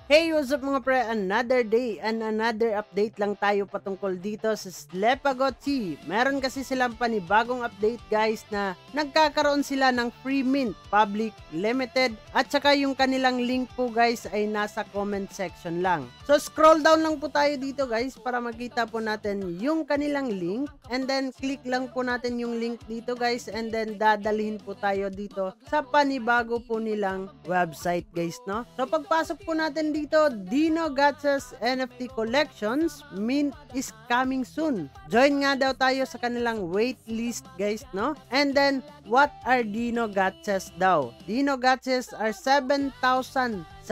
Hey, what's up mga pre? Another day and another update lang tayo patungkol dito sa Sleepagotchi. Meron kasi silang panibagong update guys na nagkakaroon sila ng free mint, public, limited at saka yung kanilang link po guys ay nasa comment section lang. So scroll down lang po tayo dito guys para makita po natin yung kanilang link and then click lang po natin yung link dito guys and then dadalhin po tayo dito sa panibago po nilang website guys, no? So pagpasok po natin dito, Dino Gachas NFT Collections mint is coming soon. Join nga daw tayo sa kanilang waitlist guys, no? And then what are Dino Gachas daw? Dino Gachas are 7,777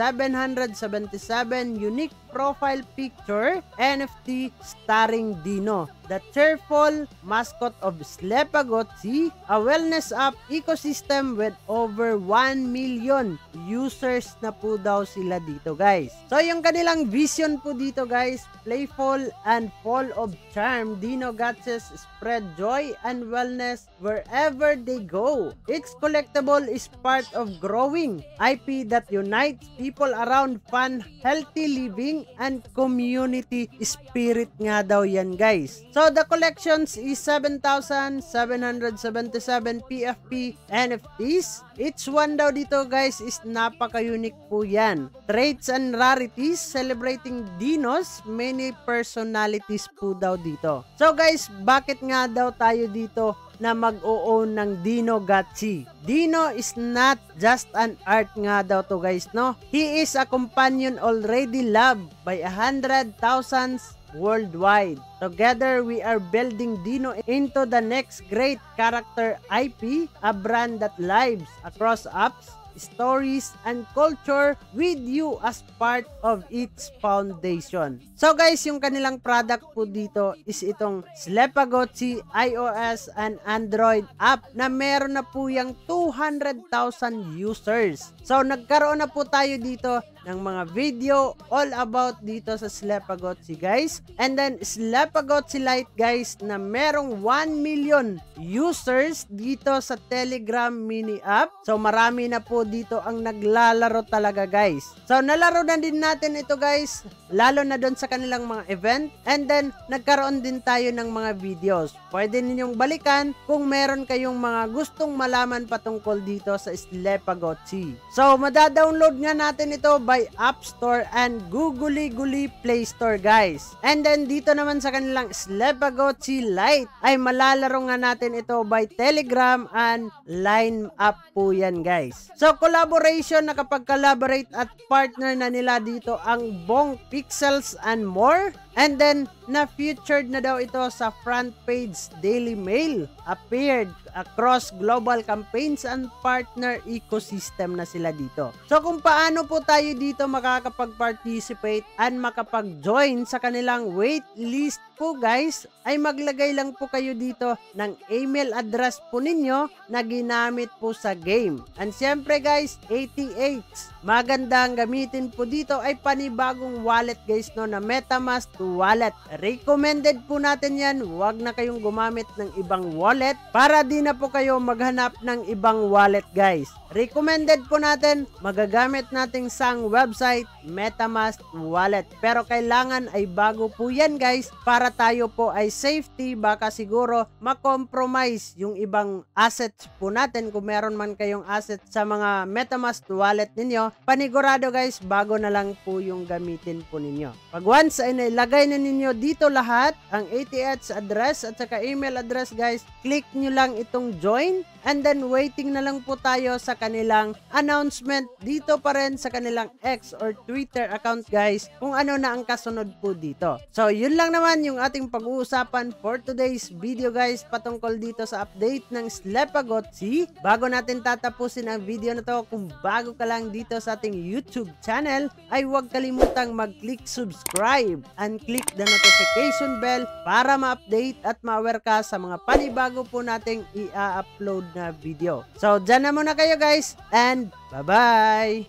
unique profile picture NFT starring Dino, the cheerful mascot of Sleepagotchi, a wellness app ecosystem with over 1 million users na po daw sila dito guys. So yung kanilang vision po dito guys, playful and full of charm, Dino Gachas spread joy and wellness wherever they go. Each collectible is part of growing IP that unites people around fun, healthy living and community spirit nga daw yan guys. So the collections is 7,777 PFP NFTs. Each one daw dito guys is napaka-unique po yan. Traits and rarities celebrating Dino's many personalities po daw dito. So guys, bakit nga daw tayo dito na mag-o-own ng Dino Gachas? Dino is not just an art nga daw to guys, no? He is a companion already loved by 100,000 worldwide. Together, we are building Dino into the next great character IP, a brand that lives across apps, stories, and culture with you as part of its foundation. So guys, yung kanilang product po dito is itong Sleepagotchi iOS and Android app na meron na po yung 200,000 users. So nagkaroon na po tayo dito ng mga video all about dito sa Sleepagotchi guys. And then Sleepagotchi Lite guys na merong 1 million users dito sa Telegram mini app. So marami na po dito ang naglalaro talaga guys. So nalaro na din natin ito guys, lalo na doon sa kanilang mga event. And then nagkaroon din tayo ng mga videos. Pwede ninyong balikan kung meron kayong mga gustong malaman patungkol dito sa Sleepagotchi. So madadownload nga natin ito by App Store and Google Play Store guys. And then dito naman sa kanilang Sleepagotchi Lite ay malalaro nga natin ito by Telegram and Line app po yan guys. So collaboration, nakapag-collaborate at partner na nila dito ang Bong Pixels and more. And then na-featured na daw ito sa front page Daily Mail, appeared across global campaigns and partner ecosystem na sila dito. So kung paano po tayo dito makakapag-participate and makapag-join sa kanilang wait list po guys, ay maglagay lang po kayo dito ng email address po ninyo na ginamit po sa game. And syempre guys, ATH, magandang gamitin po dito ay panibagong wallet guys, no, na MetaMask wallet. Recommended po natin yan, huwag na kayong gumamit ng ibang wallet para di na po kayo maghanap ng ibang wallet guys. Recommended po natin, magagamit nating sang website, MetaMask wallet. Pero kailangan ay bago po yan guys para tayo po ay safety, baka siguro makompromise yung ibang assets po natin. Kung meron man kayong assets sa mga MetaMask wallet ninyo, panigurado guys, bago na lang po yung gamitin po ninyo. Pag once ay nailagay na ninyo dito lahat, ang ATH address at saka email address guys, click nyo lang itong join and then waiting na lang po tayo sa kanilang announcement dito pa rin sa kanilang X or Twitter account guys kung ano na ang kasunod po dito. So yun lang naman yung ating pag-uusapan for today's video guys patungkol dito sa update ng Sleepagotchi. Bago natin tatapusin ang video na to, kung bago ka lang dito sa ating YouTube channel ay huwag kalimutang mag-click subscribe and click the notification bell para ma-update at ma-aware ka sa mga panibago po nating i-upload na video. So dyan na muna kayo guys and bye-bye!